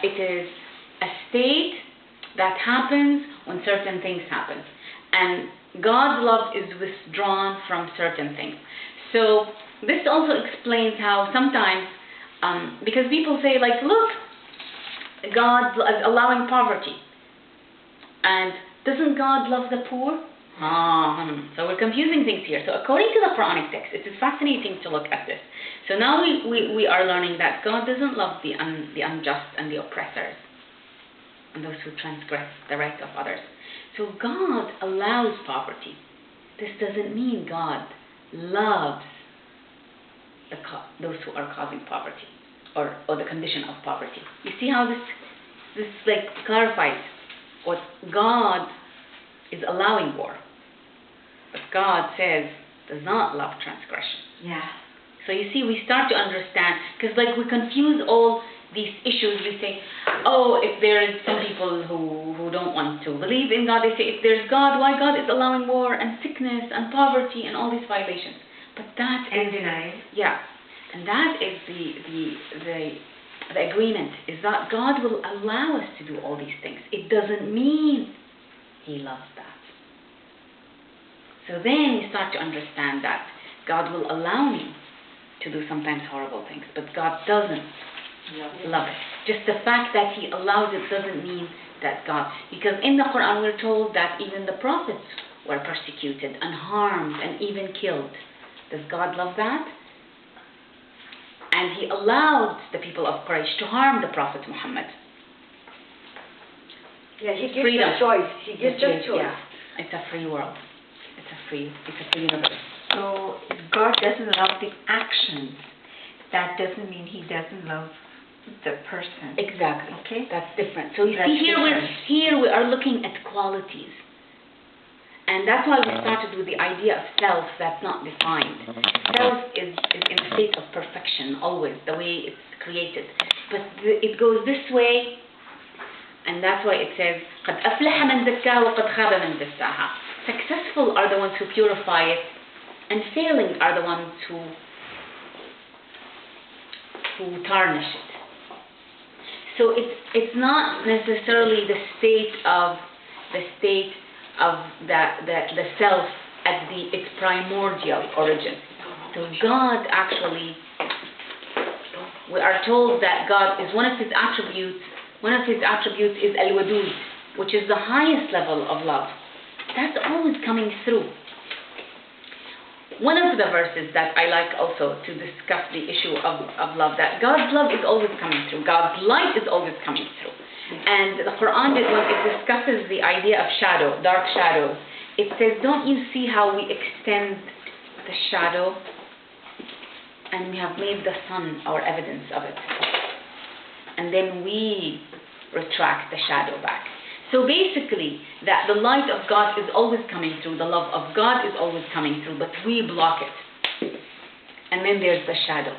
that it is a state that happens when certain things happen. And God's love is withdrawn from certain things. So this also explains how sometimes, because people say like, look, God is allowing poverty. And doesn't God love the poor? So we're confusing things here. So according to the Quranic text, it is fascinating to look at this. So now we are learning that God doesn't love the unjust and the oppressors and those who transgress the rights of others. So God allows poverty. This doesn't mean God loves those who are causing poverty or the condition of poverty. You see how this like clarifies what God is allowing war. But God says does not love transgression. Yeah. So you see, we start to understand, because like we confuse all these issues. We say, oh, if there is some people who don't want to believe in God, they say, if there's God, why God is allowing war and sickness and poverty and all these violations? But that and denial. Yeah, and that is the agreement, is that God will allow us to do all these things. It doesn't mean He loves that. So then we start to understand that God will allow me to do sometimes horrible things, but God doesn't love it. Just the fact that He allows it doesn't mean that God, because in the Quran we're told that even the prophets were persecuted and harmed and even killed. Does God love that? And He allowed the people of Quraysh to harm the Prophet Muhammad. Yeah, He gives freedom. us choice. He gives us choice. Yeah, it's a free world. It's a free universe. So if God doesn't love the actions, that doesn't mean He doesn't love the person. Exactly. Okay. That's different. So you That's see, different. here we are looking at qualities. And that's why we started with the idea of self that's not defined. Self is in a state of perfection, always, the way it's created. But it goes this way, and that's why it says, قَدْ أَفْلَحَ مَنْ زَكَّاهَا وَقَدْ خَابَ مَنْ دَسَّاهَا. Successful are the ones who purify it, and failing are the ones who tarnish it. So it's not necessarily the state of the self at its primordial origin. So God actually, we are told that God is one of His attributes is al-wadud, which is the highest level of love. That's always coming through. One of the verses that I like also to discuss the issue of love, that God's love is always coming through. God's light is always coming through. And the Quran, when it discusses the idea of shadow, dark shadows, it says, don't you see how we extend the shadow and we have made the sun our evidence of it? And then we retract the shadow back. So basically, that the light of God is always coming through, the love of God is always coming through, but we block it. And then there's the shadow.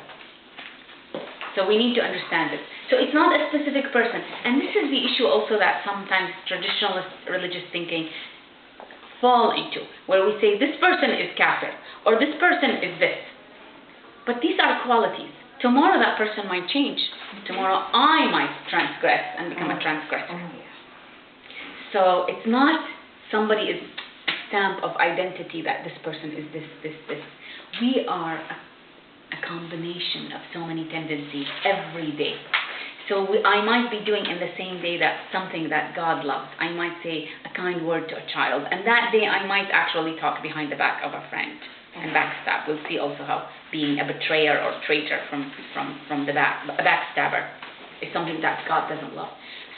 So we need to understand it. So it's not a specific person. And this is the issue also that sometimes traditionalist religious thinking fall into, where we say this person is kafir, or this person is this. But these are qualities. Tomorrow that person might change. Tomorrow I might transgress and become a transgressor. So it's not somebody is a stamp of identity that this person is this. We are a combination of so many tendencies every day. So I might be doing in the same day that something that God loves. I might say a kind word to a child, and that day I might actually talk behind the back of a friend and backstab. We'll see also how being a betrayer or traitor from the back, a backstabber, is something that God doesn't love.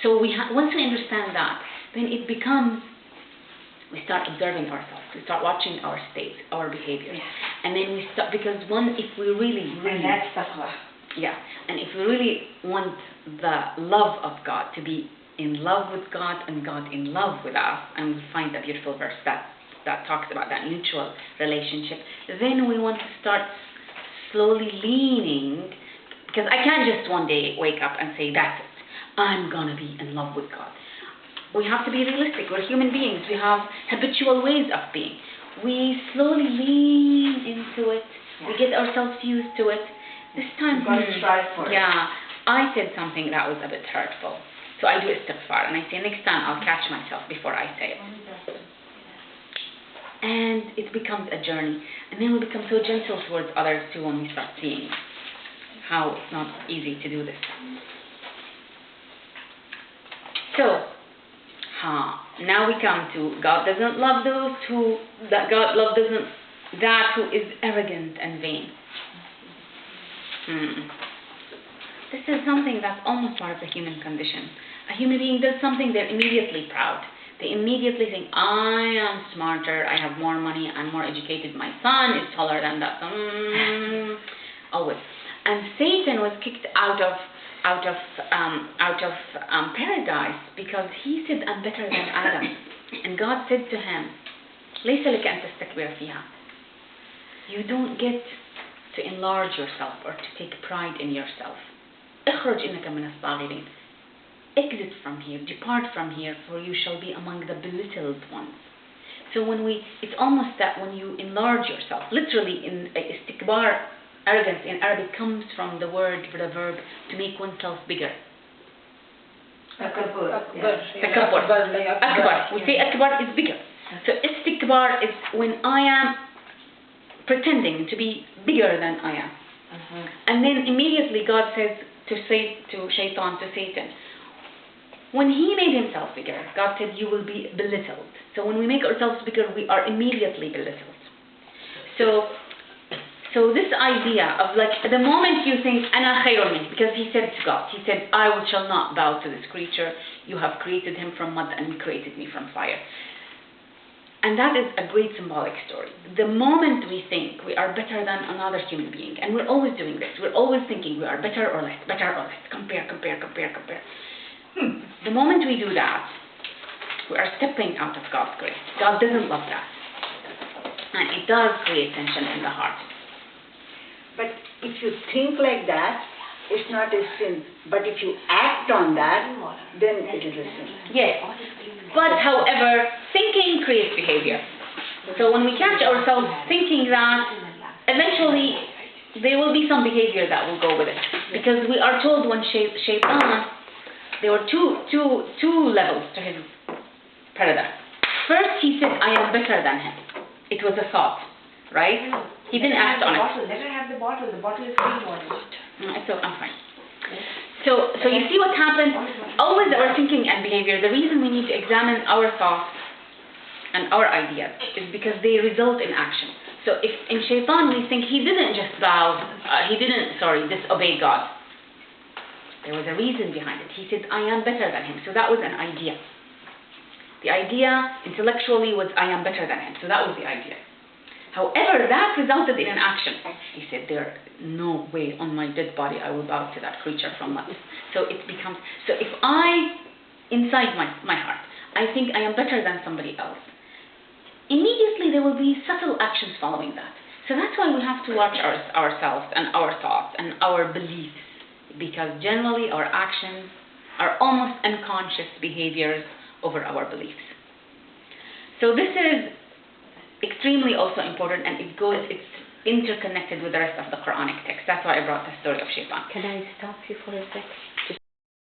So once we understand that, then it becomes, we start observing ourselves, we start watching our states, our behaviors, and then we start, because if we really, and that's taqwa. Yeah, and if we really want the love of God, to be in love with God and God in love with us, and we find a beautiful verse that talks about that mutual relationship, then we want to start slowly leaning, because I can't just one day wake up and say, that's it, I'm going to be in love with God. We have to be realistic. We're human beings. We have habitual ways of being. We slowly lean into it. We get ourselves used to it. This time, strive for it. Yeah, I said something that was a bit hurtful, so I do istighfar, and I say, next time I'll catch myself before I say it. And it becomes a journey. And then we become so gentle towards others too when we start seeing how it's not easy to do this. So, now we come to God doesn't love those who, that God love doesn't, that who is arrogant and vain. This is something that's almost part of the human condition. A human being does something, they're immediately proud. They immediately think, I am smarter, I have more money, I'm more educated, my son is taller than that. Always. And Satan was kicked out of paradise because he said, I'm better than Adam. And God said to him, ليس لك أن تستكبر فيها. You don't get to enlarge yourself or to take pride in yourself. اخرج إنك من الصاغرين. Exit from here, depart from here, for you shall be among the belittled ones. So it's almost that when you enlarge yourself, literally in istikbar, arrogance in Arabic comes from the verb to make oneself bigger. Takabbur. Takabbur. Akbar. We say akbar is bigger. So istikbar is when I am pretending to be bigger than I am. And then immediately God says to Shaitan, to Satan, when he made himself bigger, God said, you will be belittled. So when we make ourselves bigger, we are immediately belittled. So this idea of like, the moment you think, Ana khayrun min, because he said to God, he said, I shall not bow to this creature. You have created him from mud and created me from fire. And that is a great symbolic story. The moment we think we are better than another human being, and we're always doing this, we're always thinking we are better or less, compare. The moment we do that, we are stepping out of God's grace. God doesn't love that. And it does create tension in the heart. But if you think like that, it's not a sin. But if you act on that, then it is a sin. Yes. But however, thinking creates behavior. So when we catch ourselves thinking that, eventually there will be some behavior that will go with it. Because we are told when Shaitan, there were two levels to his paradise. First, he said, I am better than him. It was a thought, right? He didn't act on it. Let her have the bottle. The bottle is clean water. So I'm fine. So you see what happens? Always our thinking and behavior, the reason we need to examine our thoughts and our ideas is because they result in action. So if in Shaitan we think he didn't just disobey God. There was a reason behind it. He said, I am better than him. So that was an idea. The idea intellectually was, I am better than him. So that was the idea. However, that resulted in an action. He said, there no way on my dead body I will bow to that creature from mud. So if I, inside my heart, I think I am better than somebody else, immediately there will be subtle actions following that. So that's why we have to watch ourselves and our thoughts and our beliefs. Because generally our actions are almost unconscious behaviors over our beliefs. So this is extremely also important, and it's interconnected with the rest of the Quranic text. That's why I brought the story of Shaitan. Can I stop you for a second?